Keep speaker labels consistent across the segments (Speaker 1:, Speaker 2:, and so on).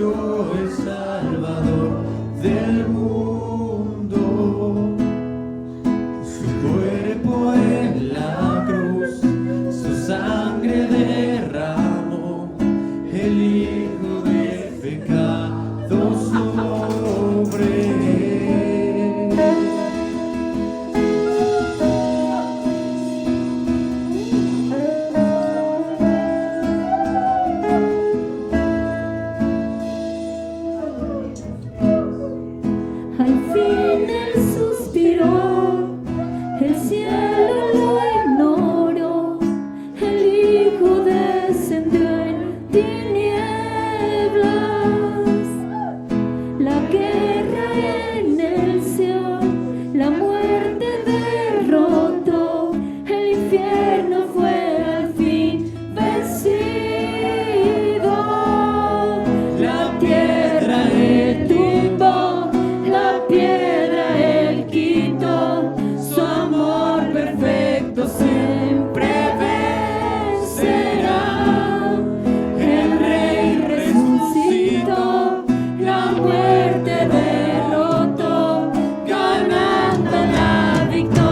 Speaker 1: nació el Salvador del mundo. Su cuerpo en la cruz, su sangre derramó, el Hijo de pecado sobre él.
Speaker 2: Al fin él suspiró, el cielo lo ignoró, el Hijo descendió en tinieblas, la guerra en el Sion, la muerte derrotó, el infierno fue al fin vencido, la piedra él tumbó, la piedra él quitó, su amor perfecto siempre vencerá. El Rey resucitó, la muerte derrotó, ganando la victoria.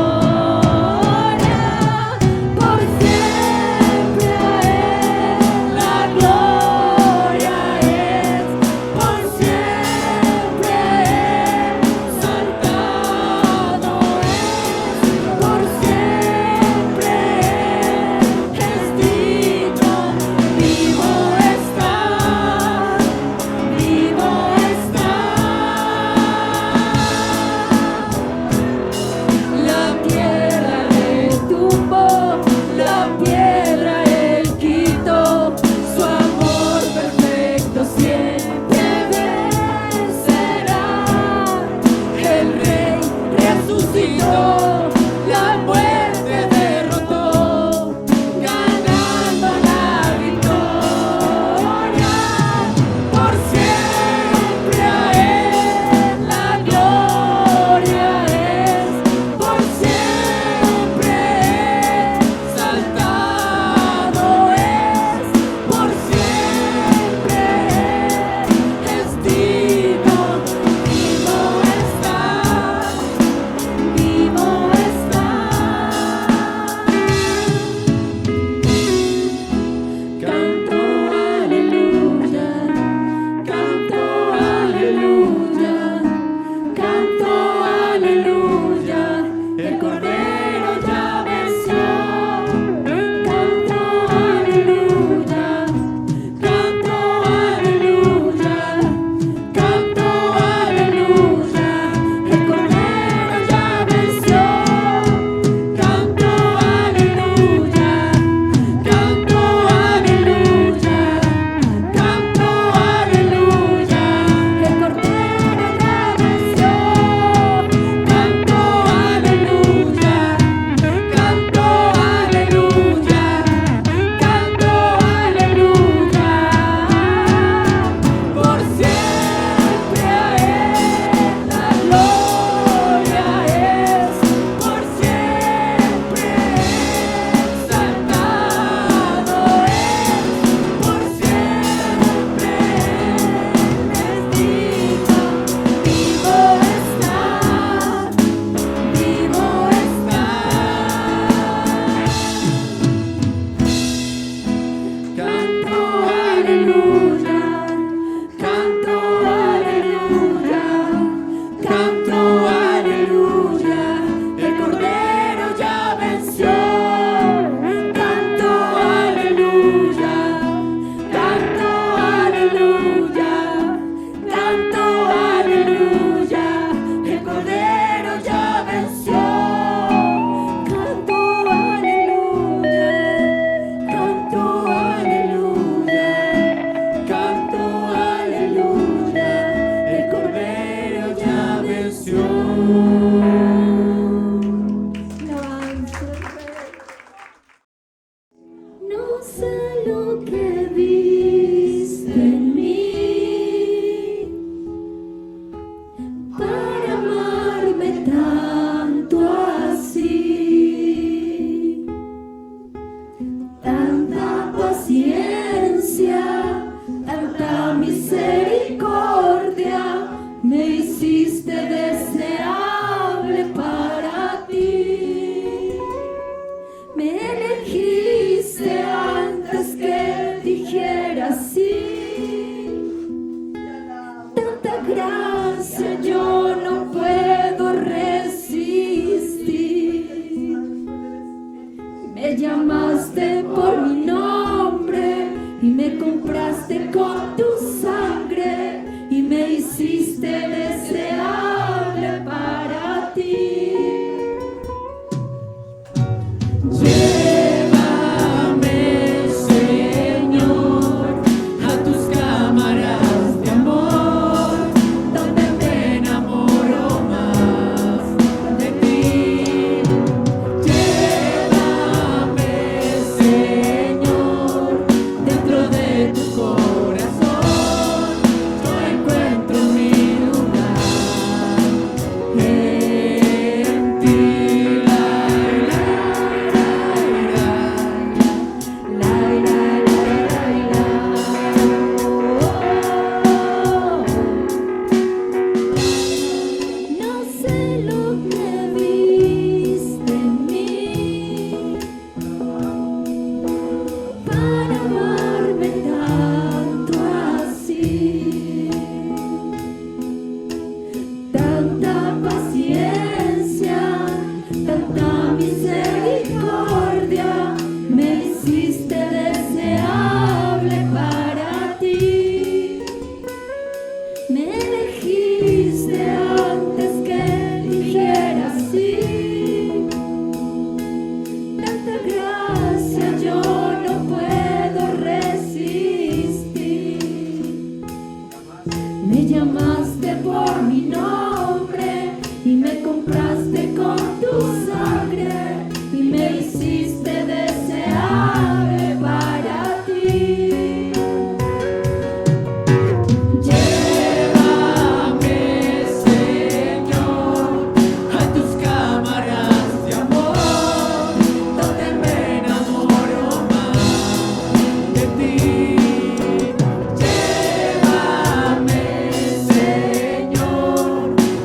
Speaker 2: Por siempre a él la gloria es, por siempre él exaltado es, por siempre él es digno, vivo está, vivo está. La tierra él tumbó, la piedra él quitó, su amor perfecto siempre vencerá. El Rey resucitó, la muerte derrotó, ganando la victoria. Por siempre a él la gloria es, por siempre exaltado es, por siempre es digno, vivo está, vivo está. Canto aleluya, canto aleluya, canto aleluya, el Cordero ya venció. Canto aleluya, canto aleluya, canto aleluya, el Cordero ya venció. Canto aleluya, canto aleluya, canto aleluya, el Cordero ya venció. Canto aleluya, canto aleluya, canto aleluya, por siempre a él la gloria es, por siempre exaltado es, por siempre es digno, vivo está, vivo está. Canto aleluya, canto aleluya, canto aleluya, el Cordero ya venció. Canto aleluya, canto aleluya, canto aleluya, el Cordero ya venció. Canto aleluya, canto aleluya, canto aleluya, el Cordero ya venció. No sé lo que viste en mí para amarme tanto así, tanta paciencia, tanta misericordia. gracia yo no puedo resistir. Me llamaste por mi nombre y me compraste con tu sangre y me hiciste deseable para ti. Llévame, Señor, a tus cámaras de amor, donde me enamoro más de ti. Llévame, Señor, dentro de tu corazón, yo encuentro mi lugar en ti. No sé lo que viste en mí para amarme tanto así. Tanta paciencia, tanta misericordia, me hiciste deseable para ti. Me elegiste antes que dijera sí. Tanta gracia yo no puedo resistir. Me llamaste por mi nombre y me compraste con tu sangre y me hiciste deseable para ti. Llévame, Señor, a tus cámaras de amor, donde me enamoro más de ti. Llévame, Señor,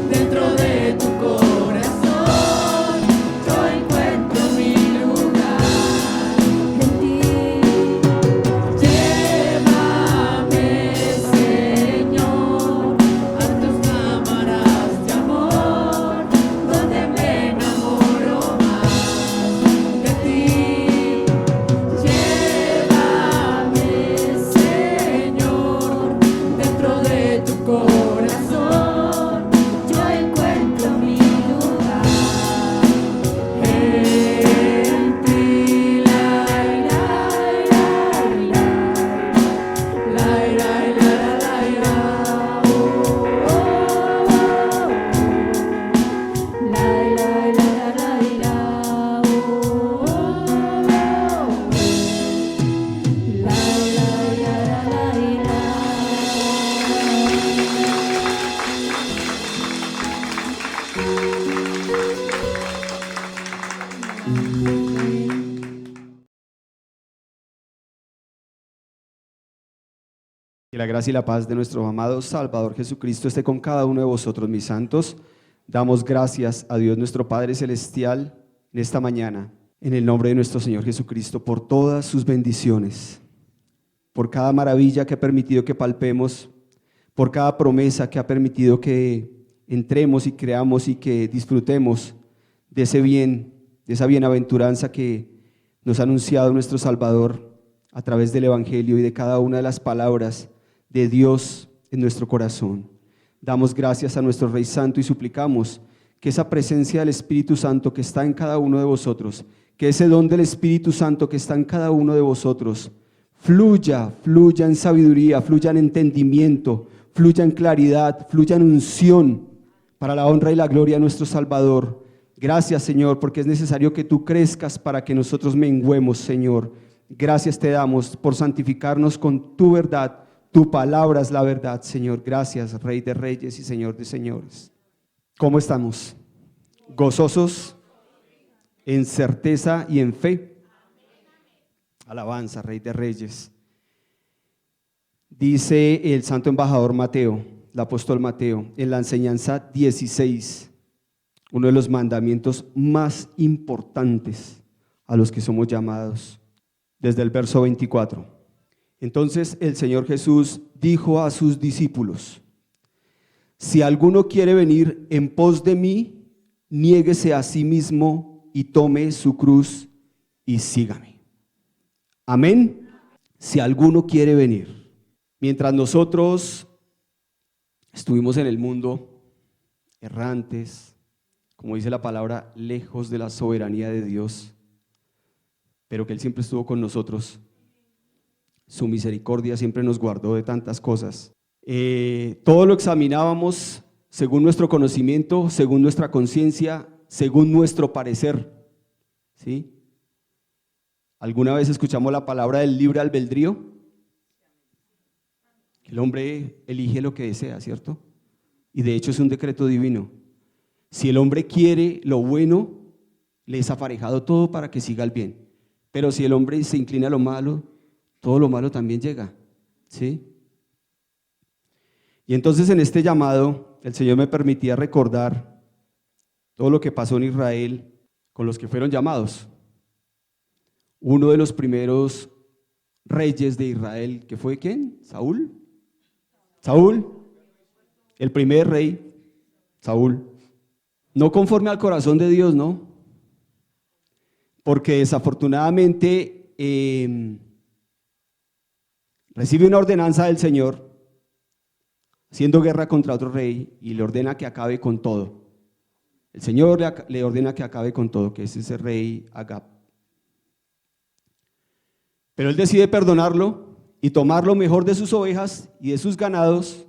Speaker 2: dentro de tu corazón, yo encuentro mi lugar en ti. Llévame, Señor, a tus cámaras de amor, donde me enamoro más de ti. Llévame, Señor, dentro de tu corazón, yo encuentro mi lugar en ti.
Speaker 3: Que la gracia y la paz de nuestro amado Salvador Jesucristo esté con cada uno de vosotros, mis santos. Damos gracias a Dios nuestro Padre Celestial en esta mañana, en el nombre de nuestro Señor Jesucristo, por todas sus bendiciones, por cada maravilla que ha permitido que palpemos, por cada promesa que ha permitido que entremos y creamos y que disfrutemos de ese bien, de esa bienaventuranza que nos ha anunciado nuestro Salvador a través del Evangelio y de cada una de las palabras de Dios en nuestro corazón. Damos gracias a nuestro Rey Santo y suplicamos que esa presencia del Espíritu Santo que está en cada uno de vosotros, que ese don del Espíritu Santo que está en cada uno de vosotros, fluya en sabiduría, fluya en entendimiento, fluya en claridad, fluya en unción para la honra y la gloria de nuestro Salvador. Gracias, Señor, porque es necesario que tú crezcas para que nosotros menguemos, Señor. Gracias te damos por santificarnos con tu verdad. Tu palabra es la verdad, Señor. Gracias, Rey de Reyes y Señor de Señores. ¿Cómo estamos? ¿Gozosos? ¿En certeza y en fe? Alabanza, Rey de Reyes. Dice el santo embajador Mateo, el apóstol Mateo, en la enseñanza 16, uno de los mandamientos más importantes a los que somos llamados, desde el verso 24. Entonces el Señor Jesús dijo a sus discípulos: si alguno quiere venir en pos de mí, niéguese a sí mismo y tome su cruz y sígame. Amén. Si alguno quiere venir. Mientras nosotros estuvimos en el mundo errantes, como dice la palabra, lejos de la soberanía de Dios, pero que Él siempre estuvo con nosotros. Su misericordia siempre nos guardó de tantas cosas. Todo lo examinábamos según nuestro conocimiento, según nuestra conciencia, según nuestro parecer, ¿sí? ¿Alguna vez escuchamos la palabra del libre albedrío? El hombre elige lo que desea, ¿cierto? Y de hecho es un decreto divino. Si el hombre quiere lo bueno, le es aparejado todo para que siga el bien. Pero si el hombre se inclina a lo malo, todo lo malo también llega, ¿sí? Y entonces en este llamado, el Señor me permitía recordar todo lo que pasó en Israel con los que fueron llamados. Uno de los primeros reyes de Israel, que fue ¿quién? ¿Saúl? Saúl, el primer rey, Saúl. No conforme al corazón de Dios, ¿no? Porque desafortunadamente recibe una ordenanza del Señor haciendo guerra contra otro rey y le ordena que acabe con todo. El Señor le ordena que acabe con todo, que es ese rey Agab. Pero él decide perdonarlo y tomar lo mejor de sus ovejas y de sus ganados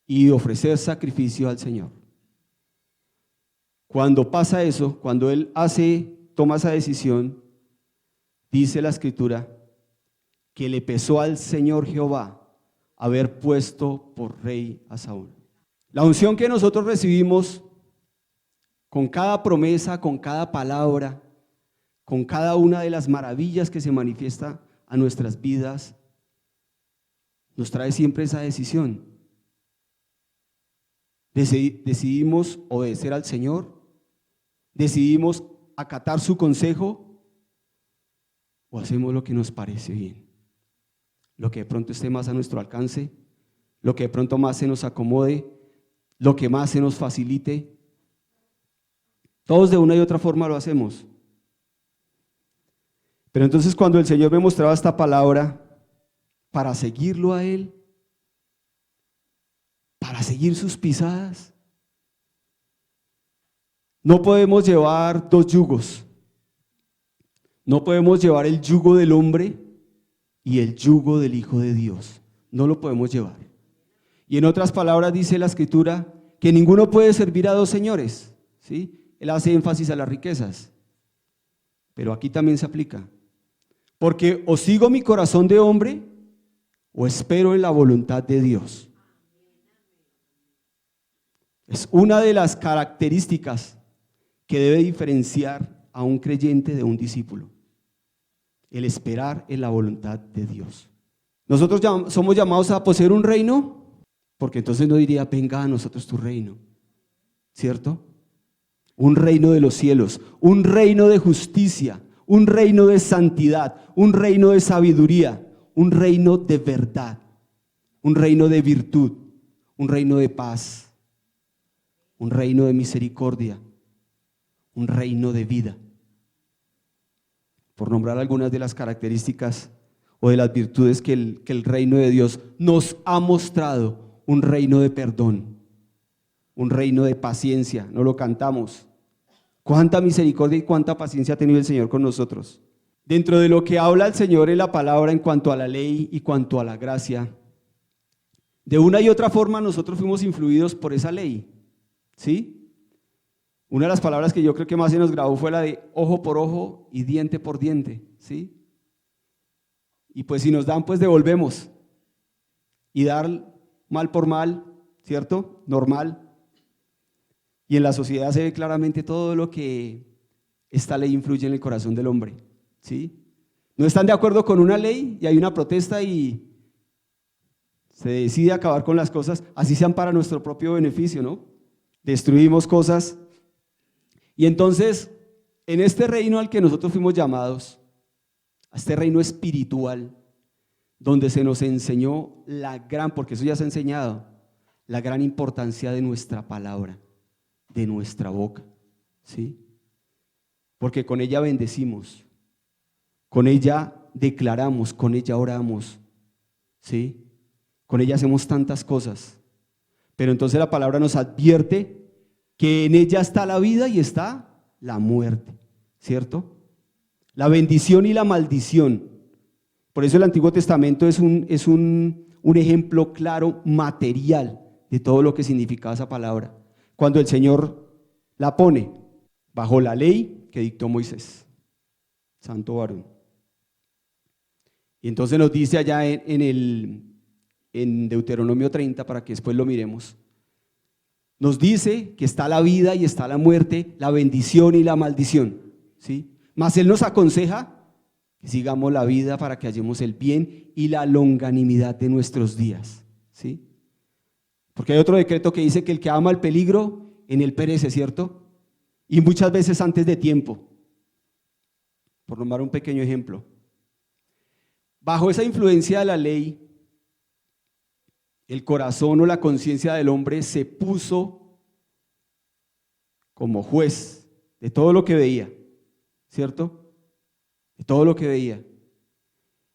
Speaker 3: y ofrecer sacrificio al Señor. Cuando pasa eso, cuando él toma esa decisión, dice la Escritura que le pesó al Señor Jehová haber puesto por rey a Saúl. La unción que nosotros recibimos con cada promesa, con cada palabra, con cada una de las maravillas que se manifiesta a nuestras vidas, nos trae siempre esa decisión. Decidimos obedecer al Señor, decidimos acatar su consejo o hacemos lo que nos parece bien, lo que de pronto esté más a nuestro alcance, lo que de pronto más se nos acomode, lo que más se nos facilite. Todos de una y otra forma lo hacemos. Pero entonces cuando el Señor me mostraba esta palabra para seguirlo a Él, para seguir sus pisadas, no podemos llevar dos yugos. No podemos llevar el yugo del hombre y el yugo del Hijo de Dios. No lo podemos llevar. Y en otras palabras dice la Escritura que ninguno puede servir a dos señores, ¿sí? Él hace énfasis a las riquezas, pero aquí también se aplica. Porque o sigo mi corazón de hombre o espero en la voluntad de Dios. Es una de las características que debe diferenciar a un creyente de un discípulo. El esperar en la voluntad de Dios. Nosotros somos llamados a poseer un reino, porque entonces no diría, venga a nosotros tu reino, ¿cierto? Un reino de los cielos, un reino de justicia, un reino de santidad, un reino de sabiduría, un reino de verdad, un reino de virtud, un reino de paz, un reino de misericordia, un reino de vida. Por nombrar algunas de las características o de las virtudes que el reino de Dios nos ha mostrado, un reino de perdón, un reino de paciencia, no lo cantamos. Cuánta misericordia y cuánta paciencia ha tenido el Señor con nosotros. Dentro de lo que habla el Señor en la palabra en cuanto a la ley y cuanto a la gracia, de una y otra forma nosotros fuimos influidos por esa ley, ¿sí? Una de las palabras que yo creo que más se nos grabó fue la de ojo por ojo y diente por diente, ¿sí? Y pues si nos dan, pues devolvemos. Y dar mal por mal, ¿cierto? Normal. Y en la sociedad se ve claramente todo lo que esta ley influye en el corazón del hombre, ¿sí? No están de acuerdo con una ley y hay una protesta y se decide acabar con las cosas, así sean para nuestro propio beneficio, ¿no? Destruimos cosas. Y entonces, en este reino al que nosotros fuimos llamados, a este reino espiritual, donde se nos enseñó porque eso ya se ha enseñado, la gran importancia de nuestra palabra, de nuestra boca, ¿sí? Porque con ella bendecimos, con ella declaramos, con ella oramos, ¿sí? Con ella hacemos tantas cosas. Pero entonces la palabra nos advierte que en ella está la vida y está la muerte, ¿cierto? La bendición y la maldición. Por eso el Antiguo Testamento es un ejemplo claro, material, de todo lo que significaba esa palabra. Cuando el Señor la pone bajo la ley que dictó Moisés, santo varón. Y entonces nos dice allá en Deuteronomio 30, para que después lo miremos, nos dice que está la vida y está la muerte, la bendición y la maldición, ¿sí? Mas Él nos aconseja que sigamos la vida para que hallemos el bien y la longanimidad de nuestros días, ¿sí? Porque hay otro decreto que dice que el que ama el peligro, en él perece, ¿cierto? Y muchas veces antes de tiempo. Por nombrar un pequeño ejemplo. Bajo esa influencia de la ley, el corazón o la conciencia del hombre se puso como juez de todo lo que veía, ¿cierto? De todo lo que veía.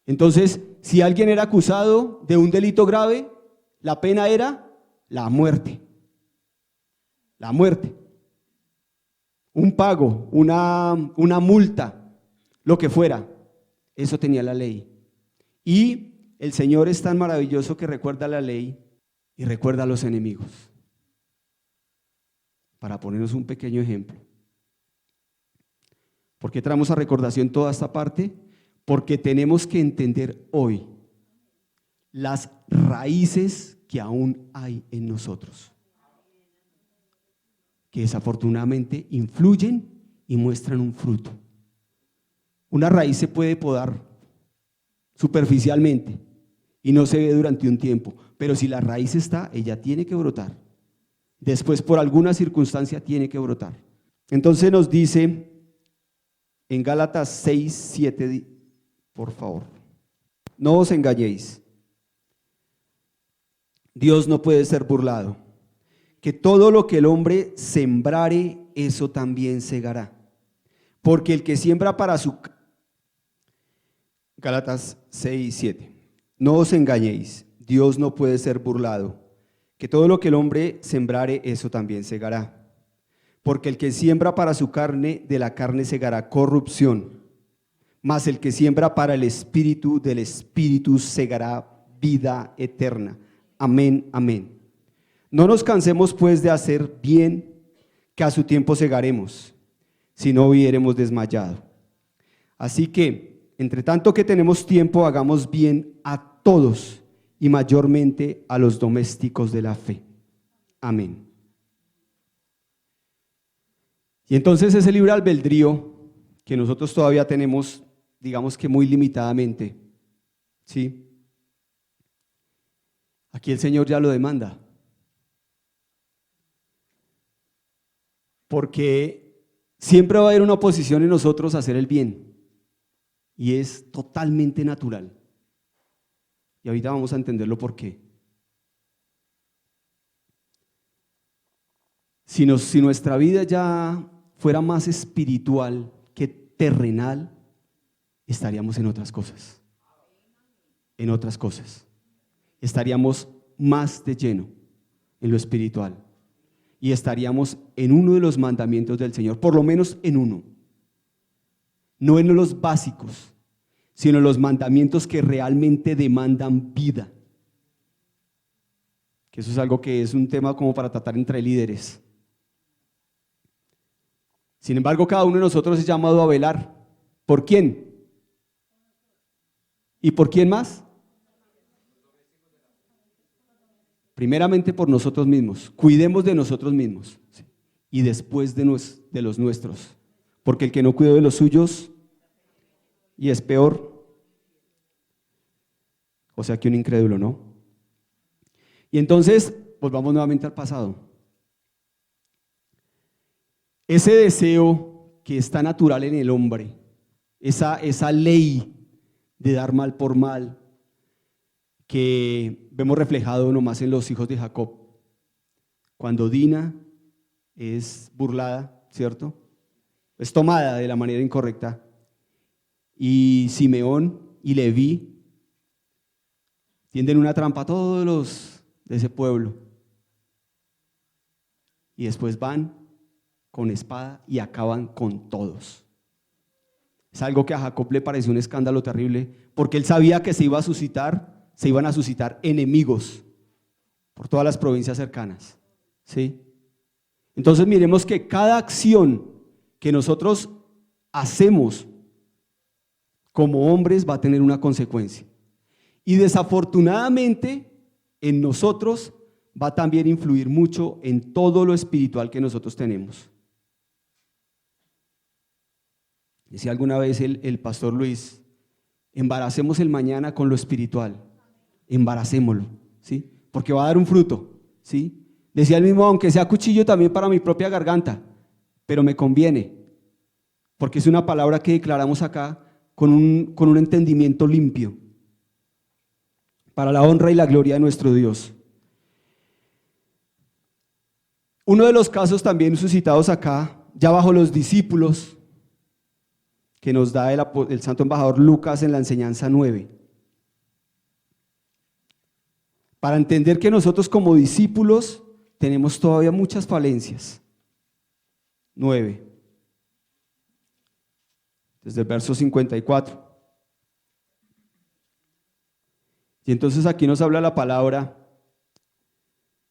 Speaker 3: Entonces, si alguien era acusado de un delito grave, la pena era la muerte. La muerte. Un pago, una multa, lo que fuera. Eso tenía la ley. Y el Señor es tan maravilloso que recuerda la ley y recuerda a los enemigos. Para ponernos un pequeño ejemplo. ¿Por qué traemos a recordación toda esta parte? Porque tenemos que entender hoy las raíces que aún hay en nosotros, que desafortunadamente influyen y muestran un fruto. Una raíz se puede podar superficialmente y no se ve durante un tiempo, pero si la raíz está, ella tiene que brotar. Después, por alguna circunstancia, tiene que brotar. Entonces nos dice en Gálatas 6, 7, por favor, no os engañéis. Dios no puede ser burlado, que todo lo que el hombre sembrare, eso también segará. Porque el que siembra para su... Gálatas 6, 7. No os engañéis, Dios no puede ser burlado, que todo lo que el hombre sembrare, eso también segará. Porque el que siembra para su carne, de la carne segará corrupción, mas el que siembra para el Espíritu, del Espíritu segará vida eterna. Amén, amén. No nos cansemos pues de hacer bien, que a su tiempo segaremos, si no hubiéremos desmayado. Así que, entre tanto que tenemos tiempo, hagamos bien a todos y mayormente a los domésticos de la fe. Amén. Y entonces ese libre albedrío que nosotros todavía tenemos, digamos que muy limitadamente, ¿sí? Aquí el Señor ya lo demanda. Porque siempre va a haber una oposición en nosotros a hacer el bien. Y es totalmente natural. Y ahorita vamos a entenderlo por qué. Si nuestra vida ya fuera más espiritual que terrenal, estaríamos en otras cosas. En otras cosas. Estaríamos más de lleno en lo espiritual y estaríamos en uno de los mandamientos del Señor, por lo menos en uno, no en los básicos, sino en los mandamientos que realmente demandan vida, que eso es algo que es un tema como para tratar entre líderes. Sin embargo, cada uno de nosotros es llamado a velar. ¿Por quién? ¿Y por quién más? Primeramente por nosotros mismos, cuidemos de nosotros mismos, ¿sí? Y después de los nuestros, porque el que no cuida de los suyos y es peor, o sea que un incrédulo, ¿no? Y entonces volvamos nuevamente al pasado. Ese deseo que está natural en el hombre, esa ley de dar mal por mal, que vemos reflejado nomás en los hijos de Jacob, cuando Dina es burlada, ¿cierto? Es tomada de la manera incorrecta. Y Simeón y Leví tienden una trampa a todos los de ese pueblo. Y después van con espada y acaban con todos. Es algo que a Jacob le pareció un escándalo terrible, porque él sabía que se iban a suscitar enemigos por todas las provincias cercanas, ¿sí? Entonces miremos que cada acción que nosotros hacemos como hombres va a tener una consecuencia. Y desafortunadamente en nosotros va también a influir mucho en todo lo espiritual que nosotros tenemos. Decía alguna vez el pastor Luis, embaracemos el mañana con lo espiritual, embaracémoslo, ¿sí? Porque va a dar un fruto, ¿sí? Decía él mismo, aunque sea cuchillo también para mi propia garganta, pero me conviene, porque es una palabra que declaramos acá con un entendimiento limpio, para la honra y la gloria de nuestro Dios. Uno de los casos también suscitados acá, ya bajo los discípulos, que nos da el santo embajador Lucas en la enseñanza 9. Para entender que nosotros como discípulos tenemos todavía muchas falencias. 9. Desde el verso 54. Y entonces aquí nos habla la palabra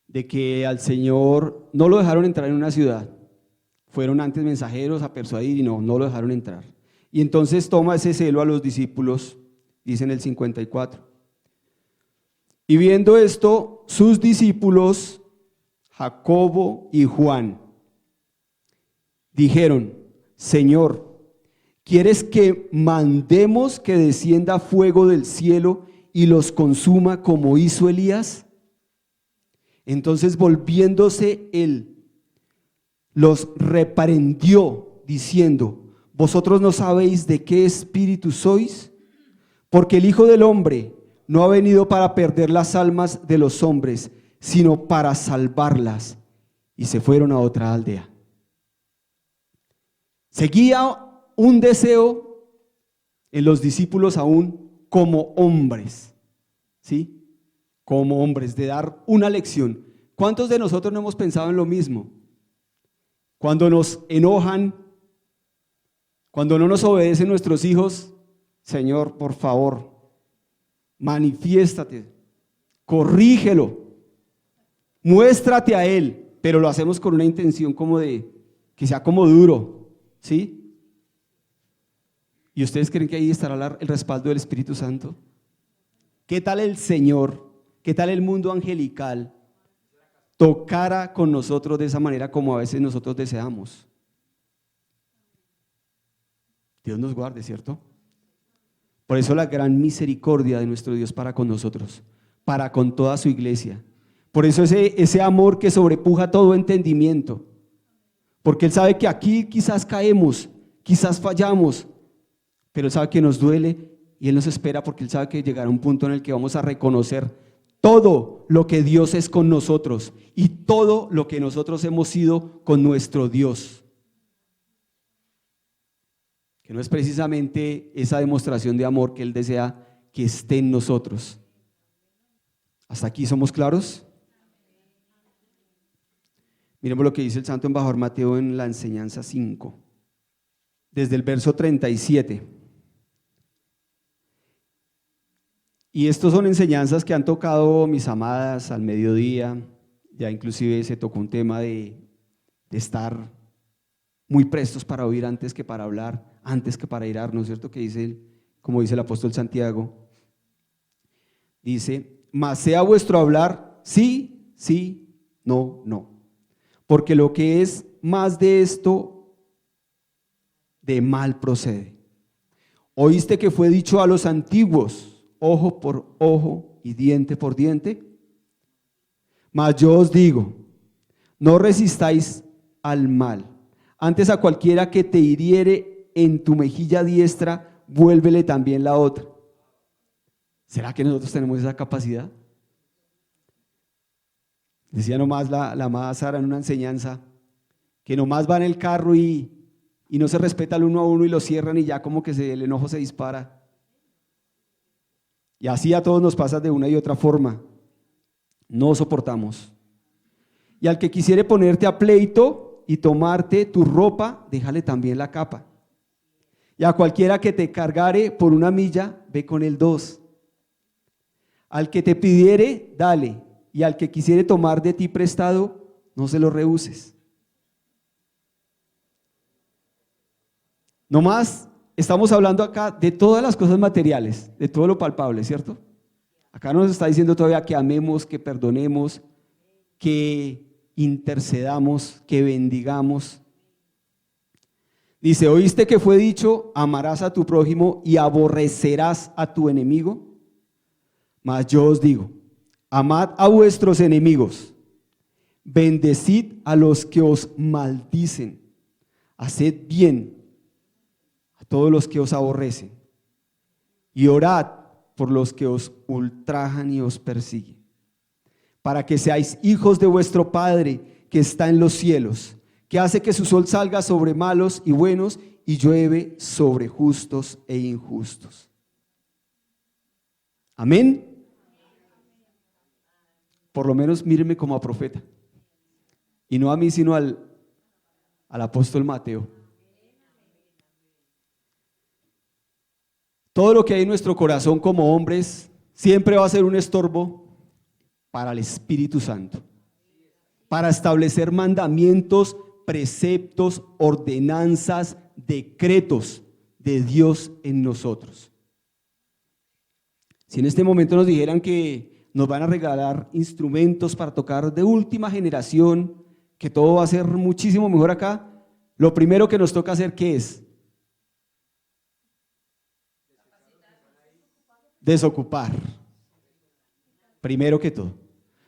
Speaker 3: de que al Señor no lo dejaron entrar en una ciudad. Fueron antes mensajeros a persuadir y no lo dejaron entrar. Y entonces toma ese celo a los discípulos, dice en el 54. Y viendo esto, sus discípulos, Jacobo y Juan, dijeron, Señor, ¿quieres que mandemos que descienda fuego del cielo y los consuma como hizo Elías? Entonces volviéndose él, los reprendió diciendo, ¿vosotros no sabéis de qué espíritu sois? Porque el Hijo del Hombre no ha venido para perder las almas de los hombres, sino para salvarlas. Y se fueron a otra aldea. Seguía un deseo en los discípulos aún como hombres, ¿sí? Como hombres, de dar una lección. ¿Cuántos de nosotros no hemos pensado en lo mismo? Cuando nos enojan, cuando no nos obedecen nuestros hijos, Señor, por favor, manifiéstate, corrígelo, muéstrate a él, pero lo hacemos con una intención como de que sea como duro, ¿sí? ¿Y ustedes creen que ahí estará el respaldo del Espíritu Santo? ¿Qué tal el Señor, qué tal el mundo angelical tocara con nosotros de esa manera como a veces nosotros deseamos? Dios nos guarde, ¿cierto? Por eso la gran misericordia de nuestro Dios para con nosotros, para con toda su iglesia. Por eso ese amor que sobrepuja todo entendimiento. Porque Él sabe que aquí quizás caemos, quizás fallamos, pero Él sabe que nos duele y Él nos espera porque Él sabe que llegará un punto en el que vamos a reconocer todo lo que Dios es con nosotros y todo lo que nosotros hemos sido con nuestro Dios. Que no es precisamente esa demostración de amor que Él desea que esté en nosotros. ¿Hasta aquí somos claros? Miremos lo que dice el santo embajador Mateo en la enseñanza 5, desde el verso 37. Y estos son enseñanzas que han tocado mis amadas al mediodía. Ya inclusive se tocó un tema de estar muy prestos para oír antes que para hablar, antes que para irar, ¿no es cierto? Que dice, como dice el apóstol Santiago, dice, mas sea vuestro hablar sí, sí, no, no. Porque lo que es más de esto, de mal procede. ¿Oíste que fue dicho a los antiguos, ojo por ojo y diente por diente? Mas yo os digo, no resistáis al mal. Antes a cualquiera que te hiriere en tu mejilla diestra, vuélvele también la otra. ¿Será que nosotros tenemos esa capacidad? Decía nomás la amada Sara en una enseñanza, que nomás va en el carro y no se respeta el uno a uno y lo cierran y ya como que el enojo se dispara. Y así a todos nos pasa de una y otra forma. No soportamos. Y al que quisiere ponerte a pleito y tomarte tu ropa, déjale también la capa. Y a cualquiera que te cargare por 1 milla, ve con él 2. Al que te pidiere, dale. Y al que quisiere tomar de ti prestado, no se lo rehuses. Nomás estamos hablando acá de todas las cosas materiales, de todo lo palpable, ¿cierto? Acá nos está diciendo todavía que amemos, que perdonemos, que intercedamos, que bendigamos. Dice, ¿oíste que fue dicho, amarás a tu prójimo y aborrecerás a tu enemigo? Mas yo os digo, amad a vuestros enemigos, bendecid a los que os maldicen, haced bien a todos los que os aborrecen y orad por los que os ultrajan y os persiguen, para que seáis hijos de vuestro Padre que está en los cielos, que hace que su sol salga sobre malos y buenos y llueve sobre justos e injustos. Amén. Por lo menos mírenme como a profeta, y no a mí sino al apóstol Mateo. Todo lo que hay en nuestro corazón como hombres siempre va a ser un estorbo para el Espíritu Santo, para establecer mandamientos, preceptos, ordenanzas, decretos de Dios en nosotros. Si en este momento nos dijeran que nos van a regalar instrumentos para tocar de última generación, que todo va a ser muchísimo mejor acá, lo primero que nos toca hacer, ¿qué es? Desocupar. Primero que todo.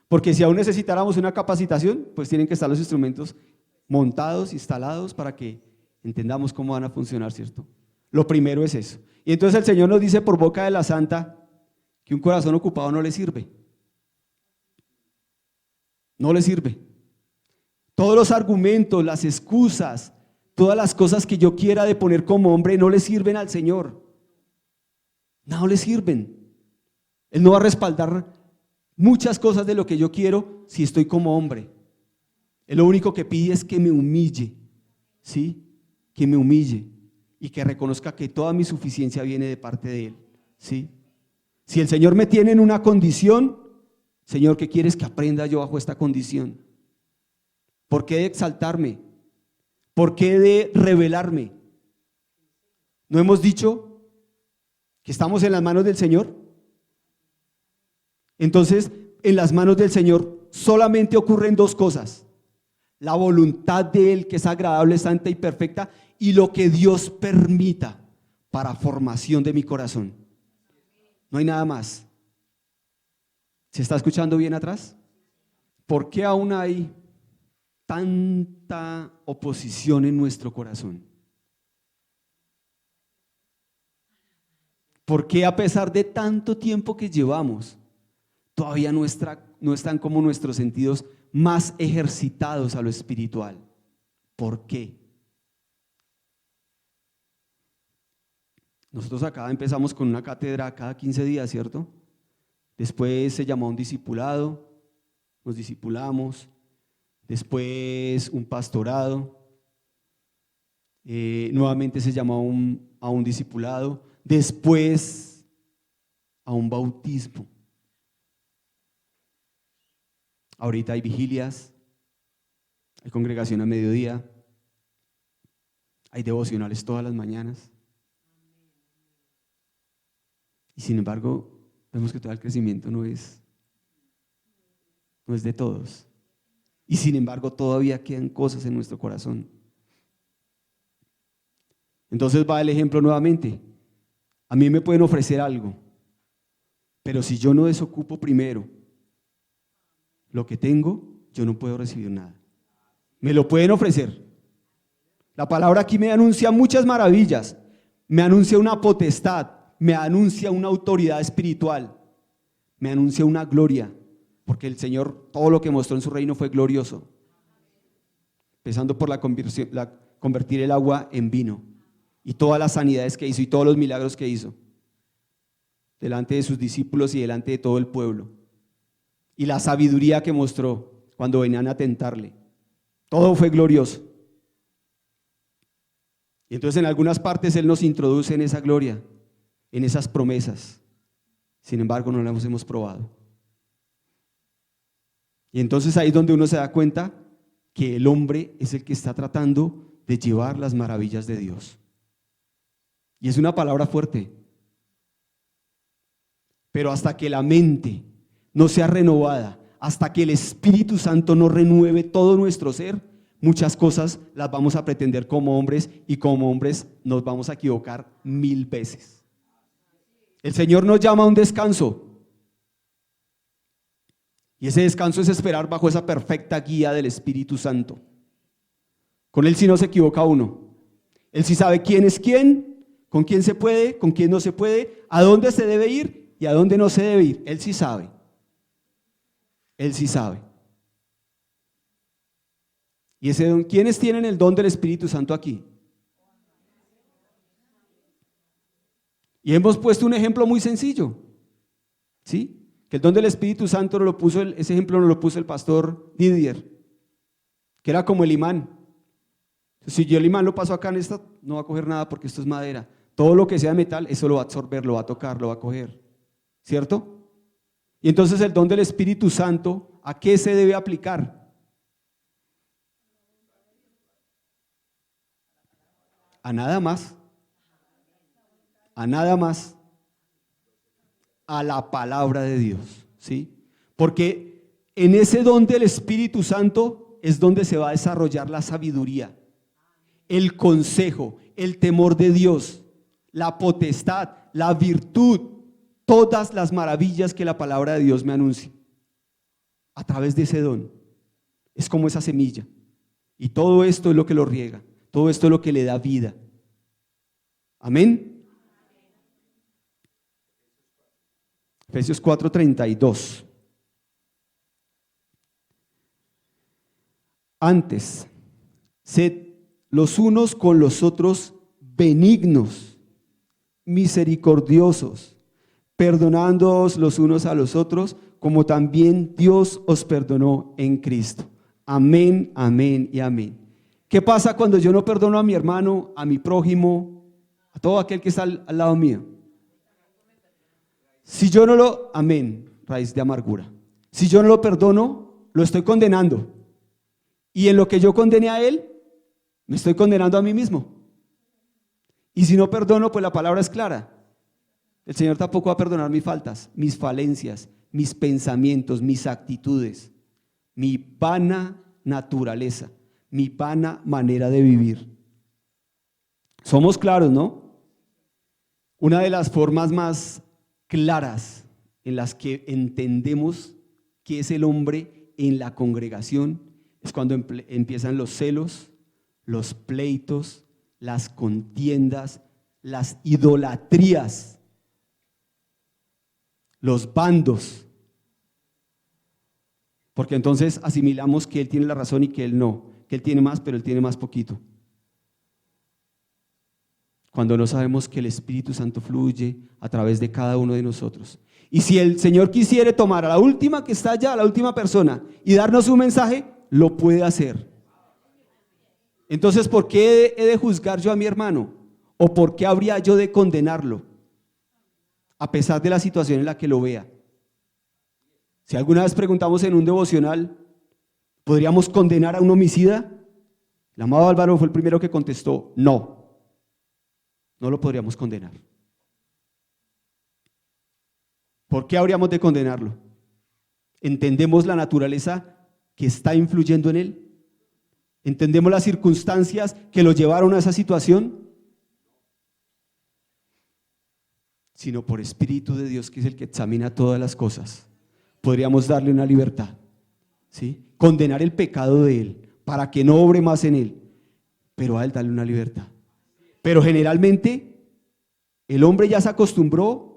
Speaker 3: Porque si aún necesitáramos una capacitación, pues tienen que estar los instrumentos montados, instalados, para que entendamos cómo van a funcionar, ¿cierto? Lo primero es eso. Y entonces el Señor nos dice por boca de la Santa que un corazón ocupado no le sirve. No le sirve. Todos los argumentos, las excusas, todas las cosas que yo quiera de poner como hombre no le sirven al Señor. No le sirven. Él no va a respaldar muchas cosas de lo que yo quiero si estoy como hombre. Él lo único que pide es que me humille, ¿sí? Que me humille y que reconozca que toda mi suficiencia viene de parte de Él, ¿sí? Si el Señor me tiene en una condición, Señor, ¿qué quieres que aprenda yo bajo esta condición? ¿Por qué de exaltarme? ¿Por qué de rebelarme? ¿No hemos dicho que estamos en las manos del Señor? Entonces, en las manos del Señor solamente ocurren 2 cosas: la voluntad de Él, que es agradable, santa y perfecta, y lo que Dios permita para formación de mi corazón. No hay nada más. ¿Se está escuchando bien atrás? ¿Por qué aún hay tanta oposición en nuestro corazón? ¿Por qué a pesar de tanto tiempo que llevamos, todavía no están como nuestros sentidos más ejercitados a lo espiritual? ¿Por qué? Nosotros acá empezamos con una cátedra cada 15 días, ¿cierto? Después se llamó un discipulado, nos discipulamos, después un pastorado, nuevamente se llamó a un discipulado, después a un bautismo. Ahorita hay vigilias, hay congregación a mediodía, hay devocionales todas las mañanas. Y sin embargo, vemos que todo el crecimiento no es de todos. Y sin embargo, todavía quedan cosas en nuestro corazón. Entonces va el ejemplo nuevamente. A mí me pueden ofrecer algo, pero si yo no desocupo primero lo que tengo, yo no puedo recibir nada. Me lo pueden ofrecer. La palabra aquí me anuncia muchas maravillas, me anuncia una potestad, me anuncia una autoridad espiritual, me anuncia una gloria, porque el Señor, todo lo que mostró en su reino fue glorioso. Empezando por convertir el agua en vino y todas las sanidades que hizo y todos los milagros que hizo delante de sus discípulos y delante de todo el pueblo. Y la sabiduría que mostró cuando venían a tentarle. Todo fue glorioso. Y entonces en algunas partes Él nos introduce en esa gloria, en esas promesas. Sin embargo, no las hemos probado. Y entonces ahí es donde uno se da cuenta que el hombre es el que está tratando de llevar las maravillas de Dios. Y es una palabra fuerte. Pero hasta que la mente no sea renovada, hasta que el Espíritu Santo no renueve todo nuestro ser, muchas cosas las vamos a pretender como hombres y como hombres nos vamos a equivocar 1000 veces. El Señor nos llama a un descanso. Y ese descanso es esperar bajo esa perfecta guía del Espíritu Santo. Con Él sí no se equivoca uno. Él sí sabe quién es quién, con quién se puede, con quién no se puede, a dónde se debe ir y a dónde no se debe ir. Él sí sabe. Él sí sabe. Y ese don, ¿quiénes tienen el don del Espíritu Santo aquí? Y hemos puesto un ejemplo muy sencillo, ¿sí? Que el don del Espíritu Santo ese ejemplo nos lo puso el pastor Didier, que era como el imán. Si yo el imán lo paso acá en esta, no va a coger nada porque esto es madera. Todo lo que sea metal, eso lo va a absorber, lo va a tocar, lo va a coger, ¿cierto? Y entonces el don del Espíritu Santo, ¿a qué se debe aplicar? A nada más. A nada más. A la palabra de Dios, ¿sí? Porque en ese don del Espíritu Santo es donde se va a desarrollar la sabiduría, el consejo, el temor de Dios, la potestad, la virtud, todas las maravillas que la palabra de Dios me anuncia. A través de ese don. Es como esa semilla. Y todo esto es lo que lo riega. Todo esto es lo que le da vida. Amén. Efesios 4:32. Antes, sed los unos con los otros benignos, misericordiosos, perdonándoos los unos a los otros, como también Dios os perdonó en Cristo. Amén, amén y amén. ¿Qué pasa cuando yo no perdono a mi hermano, a mi prójimo, a todo aquel que está al lado mío? Si yo no lo, amén, raíz de amargura. Si yo no lo perdono, lo estoy condenando. Y en lo que yo condene a él, me estoy condenando a mí mismo. Y si no perdono, pues la palabra es clara. El Señor tampoco va a perdonar mis faltas, mis falencias, mis pensamientos, mis actitudes, mi vana naturaleza, mi vana manera de vivir. Somos claros, ¿no? Una de las formas más claras en las que entendemos qué es el hombre en la congregación es cuando empiezan los celos, los pleitos, las contiendas, las idolatrías, los bandos, porque entonces asimilamos que él tiene la razón y que él no, que él tiene más pero él tiene más poquito. Cuando no sabemos que el Espíritu Santo fluye a través de cada uno de nosotros. Y si el Señor quisiere tomar a la última que está allá, a la última persona, y darnos un mensaje, lo puede hacer. Entonces, ¿por qué he de juzgar yo a mi hermano? ¿O por qué habría yo de condenarlo? A pesar de la situación en la que lo vea. Si alguna vez preguntamos en un devocional, ¿podríamos condenar a un homicida? El amado Álvaro fue el primero que contestó, no. No lo podríamos condenar. ¿Por qué habríamos de condenarlo? ¿Entendemos la naturaleza que está influyendo en él? ¿Entendemos las circunstancias que lo llevaron a esa situación? Sino por Espíritu de Dios, que es el que examina todas las cosas, podríamos darle una libertad, ¿sí? Condenar el pecado de él para que no obre más en él, pero a él darle una libertad. Pero generalmente el hombre ya se acostumbró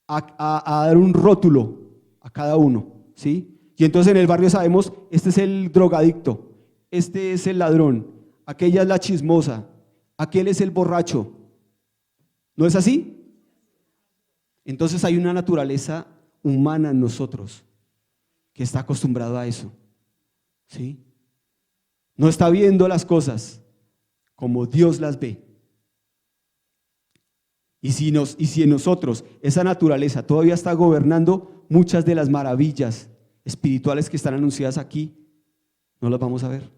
Speaker 3: a dar un rótulo a cada uno. ¿sí? Y entonces en el barrio sabemos, este es el drogadicto, este es el ladrón, aquella es la chismosa, aquel es el borracho. ¿No es así? Entonces hay una naturaleza humana en nosotros que está acostumbrado a eso, ¿sí? No está viendo las cosas como Dios las ve. Y si en nosotros esa naturaleza todavía está gobernando, muchas de las maravillas espirituales que están anunciadas aquí, no las vamos a ver.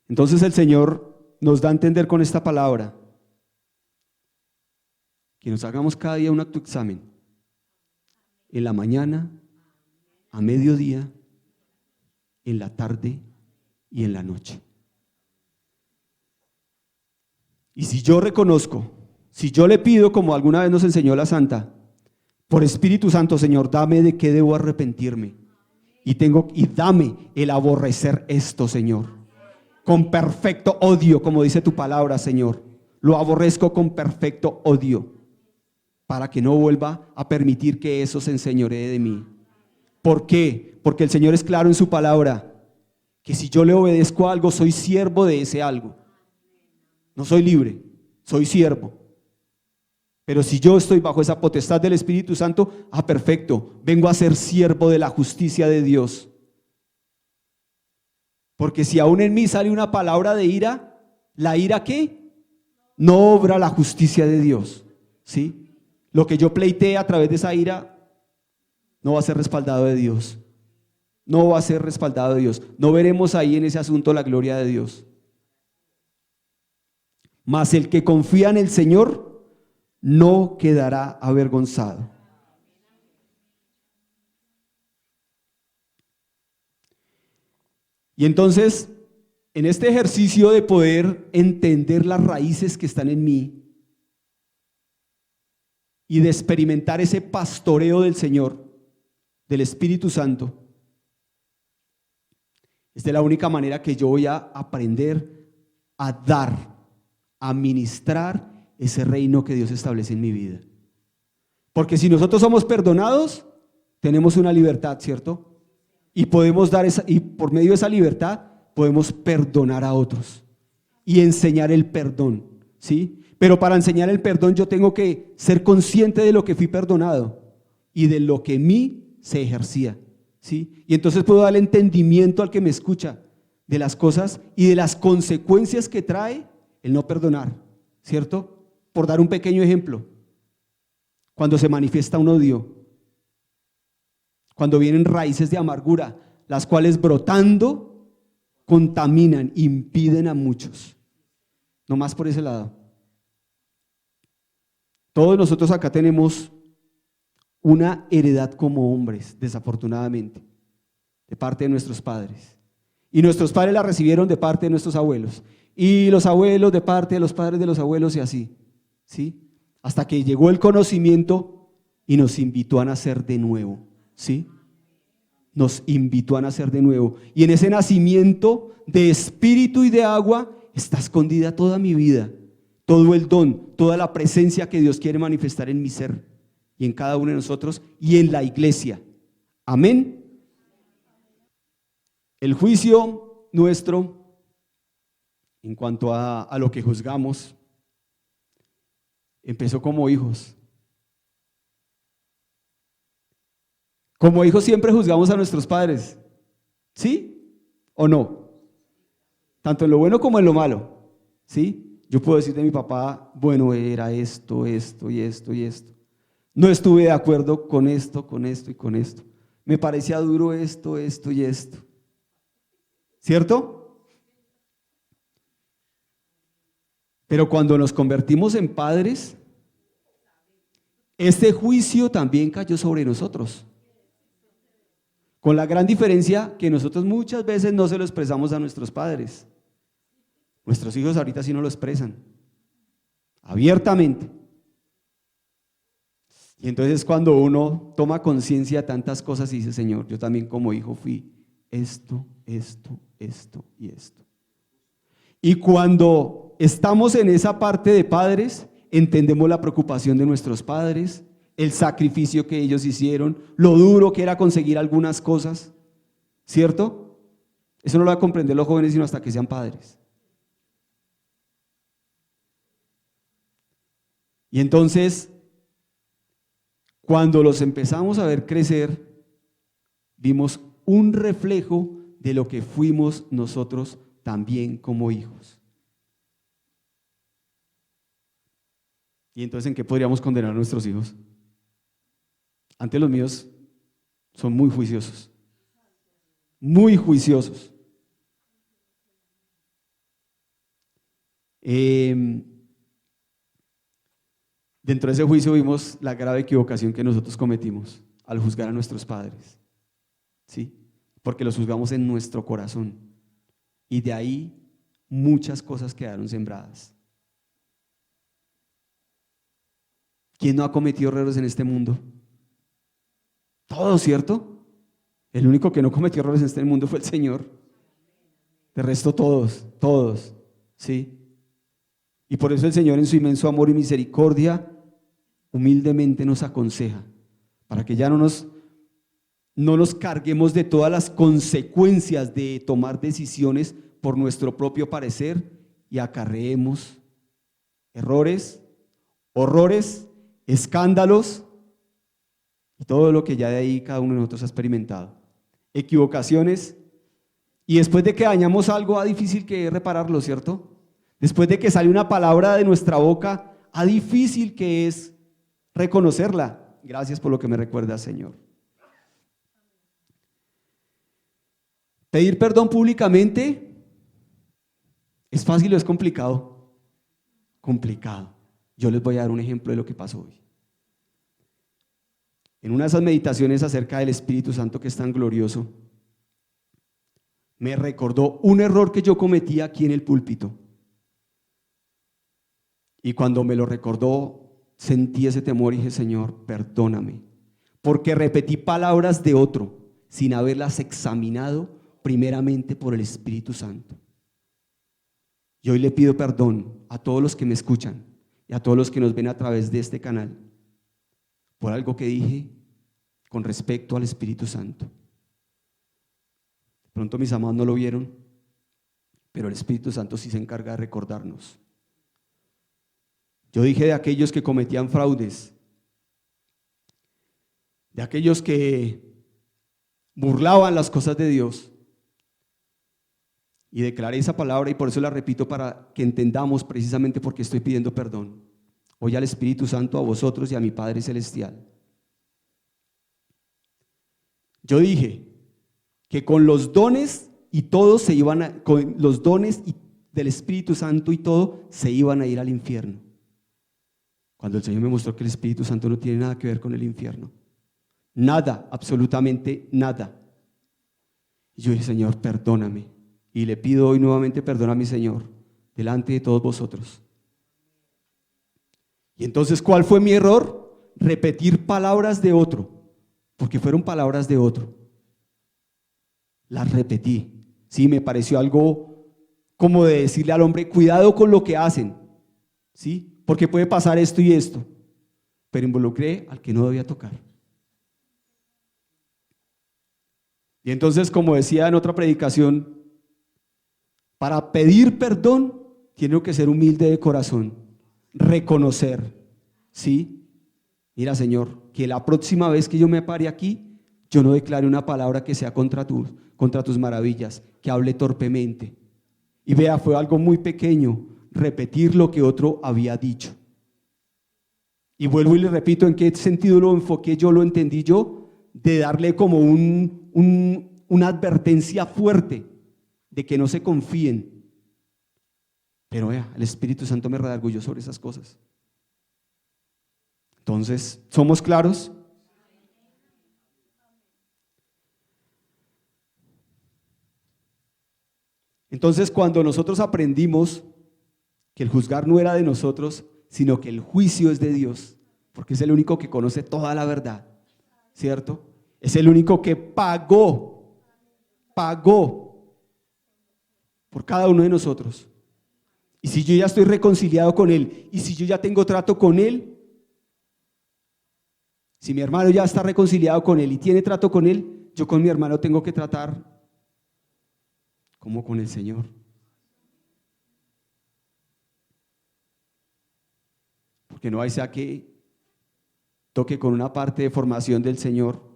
Speaker 3: Entonces el Señor nos da a entender con esta palabra que nos hagamos cada día un autoexamen, en la mañana, a mediodía, en la tarde y en la noche. Y si yo reconozco, si yo le pido, como alguna vez nos enseñó la Santa, por Espíritu Santo, Señor, dame de qué debo arrepentirme, y dame el aborrecer esto, Señor, con perfecto odio, como dice tu palabra, Señor, lo aborrezco con perfecto odio, para que no vuelva a permitir que eso se enseñoree de mí. ¿Por qué? Porque el Señor es claro en su palabra, que si yo le obedezco a algo, soy siervo de ese algo. No soy libre, soy siervo. Pero si yo estoy bajo esa potestad del Espíritu Santo, perfecto, vengo a ser siervo de la justicia de Dios. Porque si aún en mí sale una palabra de ira, ¿la ira qué? No obra la justicia de Dios, ¿sí? Lo que yo pleitee a través de esa ira no va a ser respaldado de Dios. No va a ser respaldado de Dios. No veremos ahí en ese asunto la gloria de Dios. Mas el que confía en el Señor no quedará avergonzado. Y entonces, en este ejercicio de poder entender las raíces que están en mí y de experimentar ese pastoreo del Señor, del Espíritu Santo, esta es la única manera que yo voy a aprender a dar, a ministrar ese reino que Dios establece en mi vida. Porque si nosotros somos perdonados, tenemos una libertad, ¿cierto? Y podemos dar y por medio de esa libertad podemos perdonar a otros y enseñar el perdón, ¿sí? Pero para enseñar el perdón yo tengo que ser consciente de lo que fui perdonado y de lo que en mí se ejercía, ¿sí? Y entonces puedo darle entendimiento al que me escucha de las cosas y de las consecuencias que trae el no perdonar, ¿cierto? Por dar un pequeño ejemplo, cuando se manifiesta un odio, cuando vienen raíces de amargura, las cuales brotando contaminan, impiden a muchos. No más por ese lado. Todos nosotros acá tenemos una heredad como hombres, desafortunadamente, de parte de nuestros padres. Y nuestros padres la recibieron de parte de nuestros abuelos. Y los abuelos de parte de los padres de los abuelos y así, ¿sí? Hasta que llegó el conocimiento y nos invitó a nacer de nuevo, ¿sí? Nos invitó a nacer de nuevo. Y en ese nacimiento de espíritu y de agua está escondida toda mi vida, todo el don, toda la presencia que Dios quiere manifestar en mi ser y en cada uno de nosotros y en la iglesia. Amén. El juicio nuestro en cuanto a lo que juzgamos empezó como hijos. Como hijos siempre juzgamos a nuestros padres, ¿sí o no? Tanto en lo bueno como en lo malo, ¿sí? Yo puedo decir de mi papá, bueno, era esto, esto y esto y esto. No estuve de acuerdo con esto y con esto. Me parecía duro esto, esto y esto. ¿Cierto? Pero cuando nos convertimos en padres, este juicio también cayó sobre nosotros. Con la gran diferencia que nosotros muchas veces no se lo expresamos a nuestros padres. Nuestros hijos ahorita sí no lo expresan, abiertamente. Y entonces cuando uno toma conciencia de tantas cosas y dice, Señor, yo también como hijo fui esto y esto. Y cuando estamos en esa parte de padres, entendemos la preocupación de nuestros padres, el sacrificio que ellos hicieron, lo duro que era conseguir algunas cosas, ¿cierto? Eso no lo van a comprender los jóvenes sino hasta que sean padres. Y entonces, cuando los empezamos a ver crecer, vimos un reflejo de lo que fuimos nosotros también como hijos. ¿Y entonces en qué podríamos condenar a nuestros hijos? Antes los míos son muy juiciosos. Muy juiciosos. Dentro de ese juicio vimos la grave equivocación que nosotros cometimos al juzgar a nuestros padres, ¿sí? Porque los juzgamos en nuestro corazón y de ahí muchas cosas quedaron sembradas. ¿Quién no ha cometido errores en este mundo? Todos, ¿cierto? El único que no cometió errores en este mundo fue el Señor. De resto todos, ¿sí? Y por eso el Señor en su inmenso amor y misericordia humildemente nos aconseja para que ya no nos carguemos de todas las consecuencias de tomar decisiones por nuestro propio parecer y acarreemos errores, horrores, escándalos y todo lo que ya de ahí cada uno de nosotros ha experimentado, equivocaciones, y después de que dañamos algo, difícil que es repararlo, ¿cierto? Después de que sale una palabra de nuestra boca, difícil que es reconocerla. Gracias por lo que me recuerda, Señor. Pedir perdón públicamente, ¿es fácil o es complicado? Complicado. Yo les voy a dar un ejemplo de lo que pasó hoy. En una de esas meditaciones acerca del Espíritu Santo que es tan glorioso, me recordó un error que yo cometí aquí en el púlpito. Y cuando me lo recordó, sentí ese temor y dije, Señor, perdóname, porque repetí palabras de otro sin haberlas examinado primeramente por el Espíritu Santo. Y hoy le pido perdón a todos los que me escuchan y a todos los que nos ven a través de este canal por algo que dije con respecto al Espíritu Santo. De pronto mis amados no lo vieron, pero el Espíritu Santo sí se encarga de recordarnos. Yo dije de aquellos que cometían fraudes, de aquellos que burlaban las cosas de Dios, y declaré esa palabra y por eso la repito para que entendamos precisamente por qué estoy pidiendo perdón hoy al Espíritu Santo, a vosotros y a mi Padre Celestial. Yo dije que con los dones y todos con los dones del Espíritu Santo y todo se iban a ir al infierno. Cuando el Señor me mostró que el Espíritu Santo no tiene nada que ver con el infierno. Nada, absolutamente nada. Y yo dije, Señor, perdóname. Y le pido hoy nuevamente perdón a mi Señor, delante de todos vosotros. Y entonces, ¿cuál fue mi error? Repetir palabras de otro, porque fueron palabras de otro. Las repetí. Sí, me pareció algo como de decirle al hombre, cuidado con lo que hacen, ¿sí? Porque puede pasar esto y esto, pero involucré al que no debía tocar. Y entonces, como decía en otra predicación, para pedir perdón tiene que ser humilde de corazón, reconocer, ¿sí? Mira, Señor, que la próxima vez que yo me pare aquí, yo no declare una palabra que sea contra tus maravillas, que hable torpemente. Y vea, fue algo muy pequeño, repetir lo que otro había dicho. Y vuelvo y le repito, ¿en qué sentido lo enfoqué yo, lo entendí yo? De darle como una advertencia fuerte de que no se confíen. Pero vea, el Espíritu Santo me redarguyó sobre esas cosas. Entonces, ¿somos claros? Entonces, cuando nosotros aprendimos que el juzgar no era de nosotros, sino que el juicio es de Dios, porque es el único que conoce toda la verdad, ¿cierto? Es el único que pagó por cada uno de nosotros. Y si yo ya estoy reconciliado con Él, y si yo ya tengo trato con Él, Si mi hermano ya está reconciliado con él y tiene trato con él, yo con mi hermano tengo que tratar como con el Señor. Porque no hay sea que toque con una parte de formación del Señor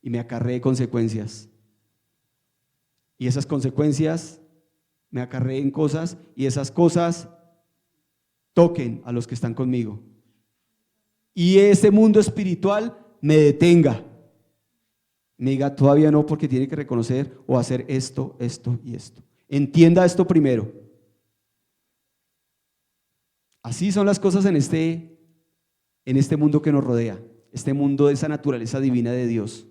Speaker 3: y me acarree consecuencias. Y esas consecuencias me acarreen cosas y esas cosas toquen a los que están conmigo. Y ese mundo espiritual me detenga. Me diga todavía no porque tiene que reconocer o hacer esto, esto y esto. Entienda esto primero. Así son las cosas en este mundo que nos rodea, este mundo de esa naturaleza divina de Dios.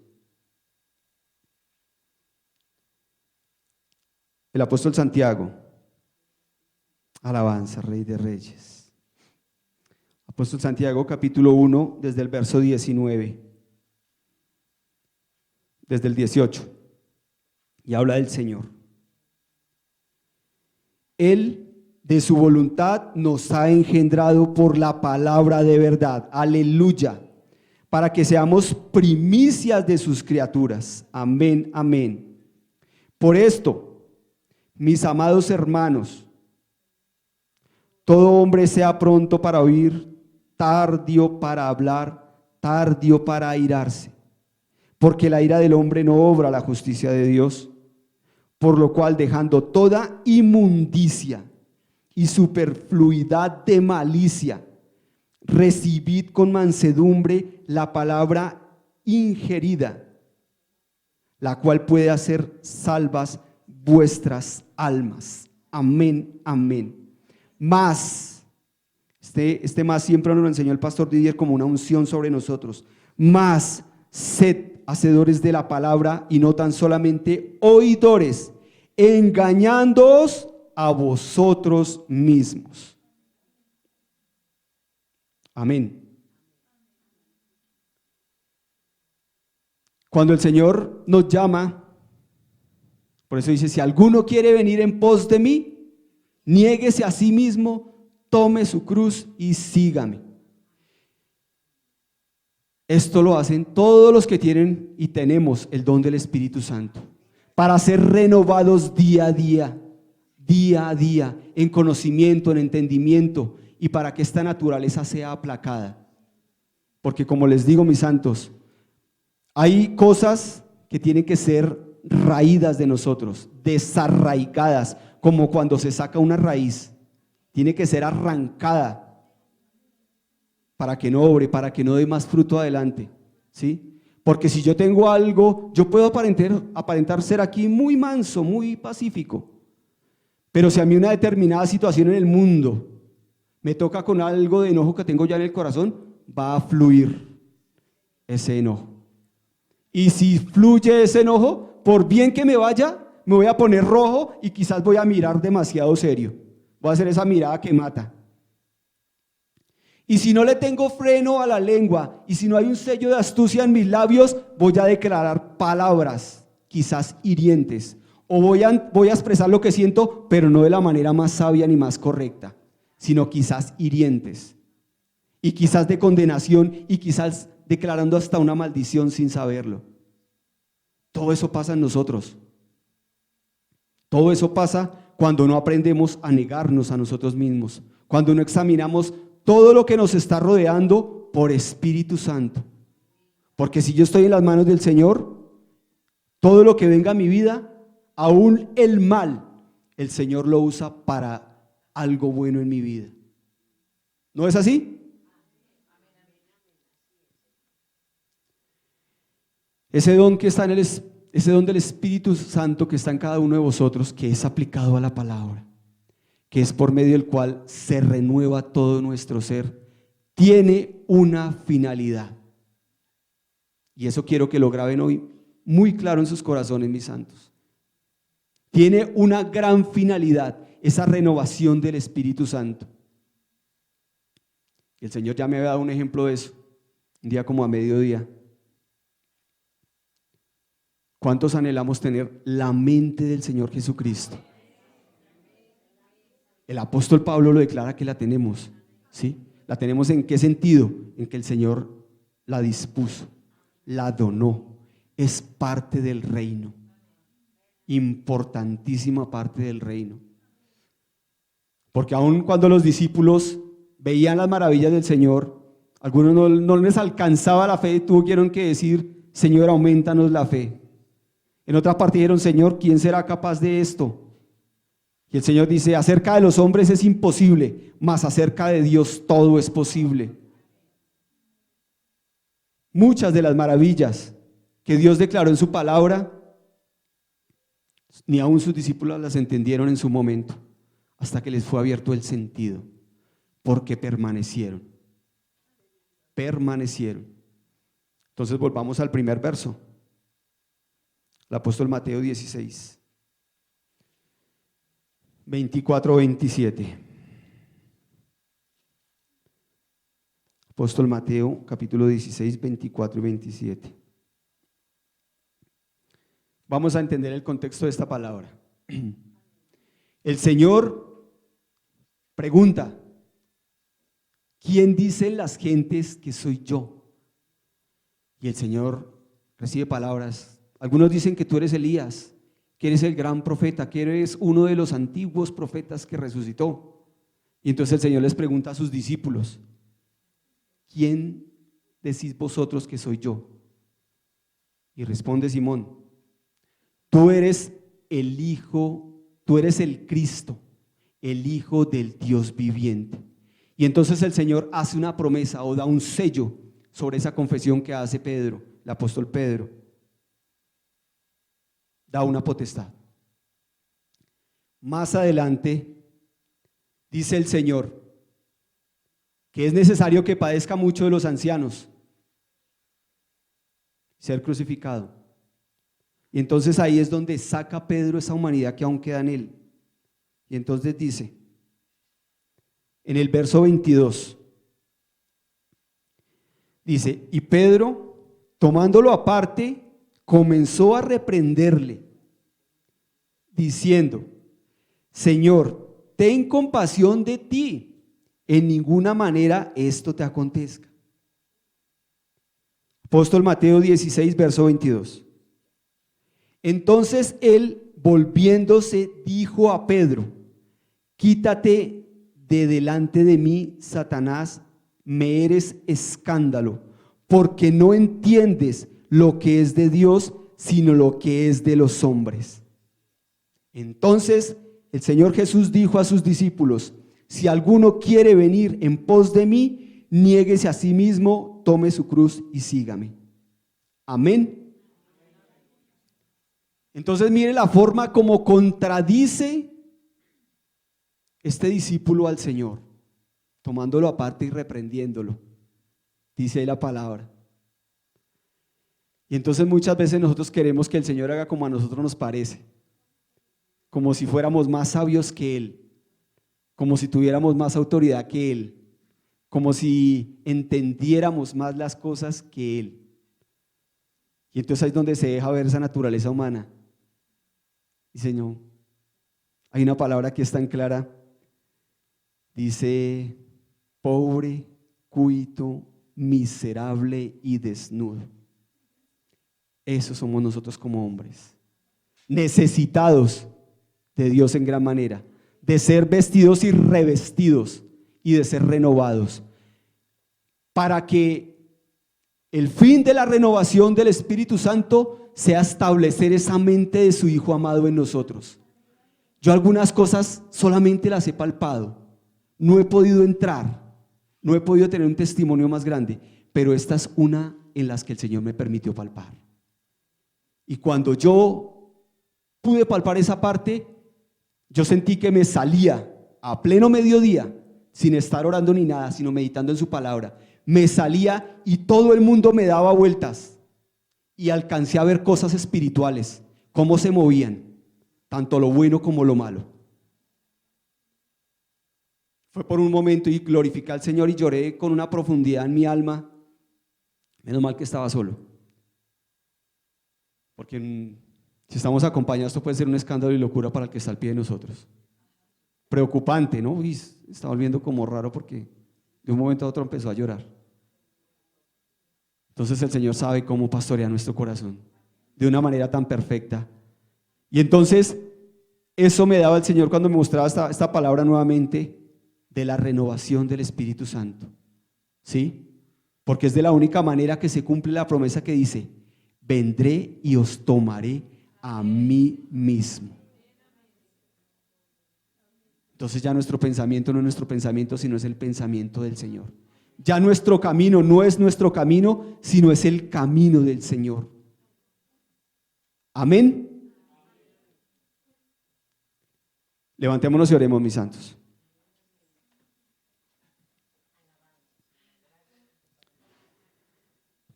Speaker 3: El apóstol Santiago, alabanza, Rey de Reyes. Apóstol Santiago, capítulo 1, desde el verso 19, desde el 18, y habla del Señor. Él de su voluntad nos ha engendrado por la palabra de verdad, aleluya, para que seamos primicias de sus criaturas, amén, amén. Por esto, mis amados hermanos, todo hombre sea pronto para oír, tardio para hablar, tardio para airarse, porque la ira del hombre no obra la justicia de Dios, por lo cual dejando toda inmundicia y superfluidad de malicia, recibid con mansedumbre la palabra ingerida, la cual puede hacer salvas vuestras almas. Amén, amén. Más, este más siempre nos lo enseñó el pastor Didier como una unción sobre nosotros. Más, sed hacedores de la palabra y no tan solamente oidores, engañándoos a vosotros mismos. Amén. Cuando el Señor nos llama, por eso dice, si alguno quiere venir en pos de mí, niéguese a sí mismo, tome su cruz y sígame. Esto lo hacen todos los que tienen y tenemos el don del Espíritu Santo, para ser renovados día a día, en conocimiento, en entendimiento, y para que esta naturaleza sea aplacada. Porque como les digo, mis santos, hay cosas que tienen que ser raídas de nosotros, desarraigadas, como cuando se saca una raíz, tiene que ser arrancada para que no obre, para que no dé más fruto adelante, ¿sí? Porque si yo tengo algo, yo puedo aparentar ser aquí muy manso, muy pacífico, pero si a mí una determinada situación en el mundo me toca con algo de enojo que tengo ya en el corazón, va a fluir ese enojo. Y si fluye ese enojo, por bien que me vaya, me voy a poner rojo y quizás voy a mirar demasiado serio. Voy a hacer esa mirada que mata. Y si no le tengo freno a la lengua y si no hay un sello de astucia en mis labios, voy a declarar palabras quizás hirientes. O voy a expresar lo que siento, pero no de la manera más sabia ni más correcta, sino quizás hirientes. Y quizás de condenación y quizás declarando hasta una maldición sin saberlo. Todo eso pasa en nosotros. Todo eso pasa cuando no aprendemos a negarnos a nosotros mismos, cuando no examinamos todo lo que nos está rodeando por Espíritu Santo. Porque si yo estoy en las manos del Señor, todo lo que venga a mi vida, aún el mal, el Señor lo usa para algo bueno en mi vida. ¿No es así? Ese don que está ese don del Espíritu Santo que está en cada uno de vosotros, que es aplicado a la palabra, que es por medio del cual se renueva todo nuestro ser, tiene una finalidad. Y eso quiero que lo graben hoy muy claro en sus corazones, mis santos. Tiene una gran finalidad, esa renovación del Espíritu Santo. El Señor ya me había dado un ejemplo de eso, un día como a mediodía. ¿Cuántos anhelamos tener la mente del Señor Jesucristo? El apóstol Pablo lo declara que la tenemos, ¿sí? ¿La tenemos en qué sentido? En que el Señor la dispuso, la donó, es parte del reino, importantísima parte del reino. Porque aun cuando los discípulos veían las maravillas del Señor, algunos no les alcanzaba la fe, tuvieron que decir: Señor, aumentanos la fe. En otra parte dijeron: Señor, ¿quién será capaz de esto? Y el Señor dice: acerca de los hombres es imposible, mas acerca de Dios todo es posible. Muchas de las maravillas que Dios declaró en su palabra, ni aun sus discípulos las entendieron en su momento, hasta que les fue abierto el sentido, porque permanecieron. Entonces volvamos al primer verso, el apóstol Mateo 16, 24-27. Apóstol Mateo, capítulo 16, 24 y 27. Vamos a entender el contexto de esta palabra. El Señor pregunta: ¿quién dicen las gentes que soy yo? Y el Señor recibe palabras. Algunos dicen que tú eres Elías, que eres el gran profeta, que eres uno de los antiguos profetas que resucitó. Y entonces el Señor les pregunta a sus discípulos: ¿quién decís vosotros que soy yo? Y responde Simón: tú eres el Hijo, tú eres el Cristo, el Hijo del Dios viviente. Y entonces el Señor hace una promesa o da un sello sobre esa confesión que hace Pedro, el apóstol Pedro. Da una potestad. Más adelante dice el Señor que es necesario que padezca mucho de los ancianos, ser crucificado. Y entonces ahí es donde saca Pedro esa humanidad que aún queda en él. Y entonces dice, en el verso 22, dice: y Pedro, tomándolo aparte, comenzó a reprenderle, diciendo: Señor, ten compasión de ti, en ninguna manera esto te acontezca. Apóstol Mateo 16, verso 22. Entonces él, volviéndose, dijo a Pedro: quítate de delante de mí, Satanás, me eres escándalo, porque no entiendes lo que es de Dios, sino lo que es de los hombres. Entonces el Señor Jesús dijo a sus discípulos: si alguno quiere venir en pos de mí, niéguese a sí mismo, tome su cruz y sígame. Amén. Entonces mire la forma como contradice este discípulo al Señor, tomándolo aparte y reprendiéndolo. Dice ahí la palabra. Y entonces muchas veces nosotros queremos que el Señor haga como a nosotros nos parece, como si fuéramos más sabios que Él, como si tuviéramos más autoridad que Él, como si entendiéramos más las cosas que Él. Y entonces ahí es donde se deja ver esa naturaleza humana. Y Señor, hay una palabra que es tan clara, dice: pobre, cuito, miserable y desnudo. Eso somos nosotros como hombres, necesitados de Dios en gran manera, de ser vestidos y revestidos y de ser renovados, para que el fin de la renovación del Espíritu Santo sea establecer esa mente de su Hijo amado en nosotros. Yo algunas cosas solamente las he palpado, no he podido entrar, no he podido tener un testimonio más grande, pero esta es una en las que el Señor me permitió palpar. Y cuando yo pude palpar esa parte, yo sentí que me salía a pleno mediodía, sin estar orando ni nada, sino meditando en su palabra. Me salía y todo el mundo me daba vueltas y alcancé a ver cosas espirituales, cómo se movían, tanto lo bueno como lo malo. Fue por un momento y glorifiqué al Señor y lloré con una profundidad en mi alma. Menos mal que estaba solo, porque si estamos acompañados esto puede ser un escándalo y locura para el que está al pie de nosotros. Preocupante, ¿no? Y está volviendo como raro porque de un momento a otro empezó a llorar. Entonces el Señor sabe cómo pastorear nuestro corazón de una manera tan perfecta. Y entonces eso me daba el Señor cuando me mostraba esta palabra nuevamente de la renovación del Espíritu Santo. ¿Sí? Porque es de la única manera que se cumple la promesa que dice: vendré y os tomaré a mí mismo. Entonces ya nuestro pensamiento no es nuestro pensamiento, sino es el pensamiento del Señor. Ya nuestro camino no es nuestro camino, sino es el camino del Señor. Amén. Levantémonos y oremos, mis santos.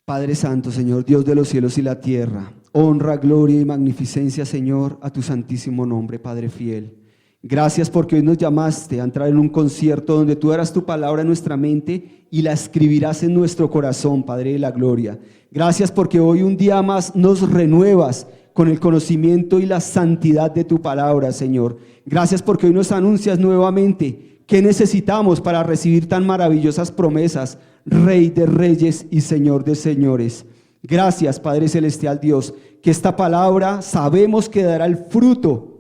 Speaker 3: Padre Santo, Señor, Dios de los cielos y la tierra, honra, gloria y magnificencia, Señor, a tu santísimo nombre, Padre fiel. Gracias porque hoy nos llamaste a entrar en un concierto donde tú darás tu palabra en nuestra mente y la escribirás en nuestro corazón, Padre de la gloria. Gracias porque hoy un día más nos renuevas con el conocimiento y la santidad de tu palabra, Señor. Gracias porque hoy nos anuncias nuevamente qué necesitamos para recibir tan maravillosas promesas, Rey de reyes y Señor de señores. Gracias, Padre celestial Dios, que esta palabra sabemos que dará el fruto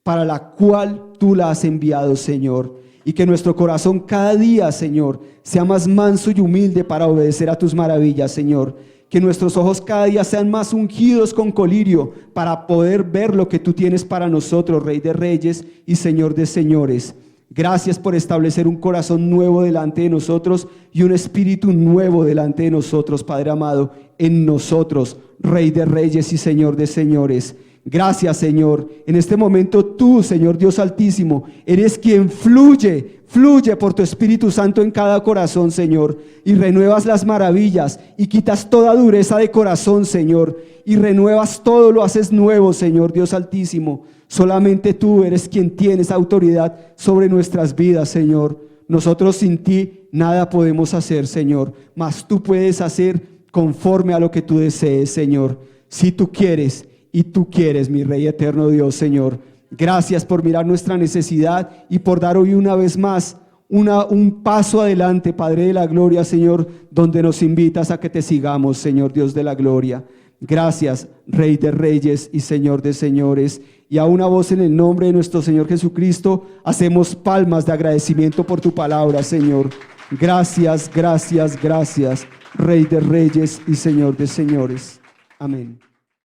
Speaker 3: para la cual tú la has enviado, Señor, y que nuestro corazón cada día, Señor, sea más manso y humilde para obedecer a tus maravillas, Señor. Que nuestros ojos cada día sean más ungidos con colirio para poder ver lo que tú tienes para nosotros, Rey de reyes y Señor de señores. Gracias por establecer un corazón nuevo delante de nosotros y un espíritu nuevo delante de nosotros, Padre amado, en nosotros, Rey de reyes y Señor de señores. Gracias, Señor. En este momento tú, Señor Dios Altísimo, eres quien fluye por tu Espíritu Santo en cada corazón, Señor, y renuevas las maravillas y quitas toda dureza de corazón, Señor, y renuevas todo, lo haces nuevo, Señor Dios Altísimo. Solamente tú eres quien tienes autoridad sobre nuestras vidas, Señor. Nosotros sin ti nada podemos hacer, Señor, mas tú puedes hacer conforme a lo que tú desees, Señor. Si tú quieres y tú quieres, mi Rey eterno Dios, Señor. Gracias por mirar nuestra necesidad y por dar hoy una vez más un paso adelante, Padre de la gloria, Señor, donde nos invitas a que te sigamos, Señor Dios de la gloria. Gracias, Rey de reyes y Señor de señores. Y a una voz en el nombre de nuestro Señor Jesucristo, hacemos palmas de agradecimiento por tu palabra, Señor. Gracias, gracias, gracias, Rey de reyes y Señor de señores. Amén.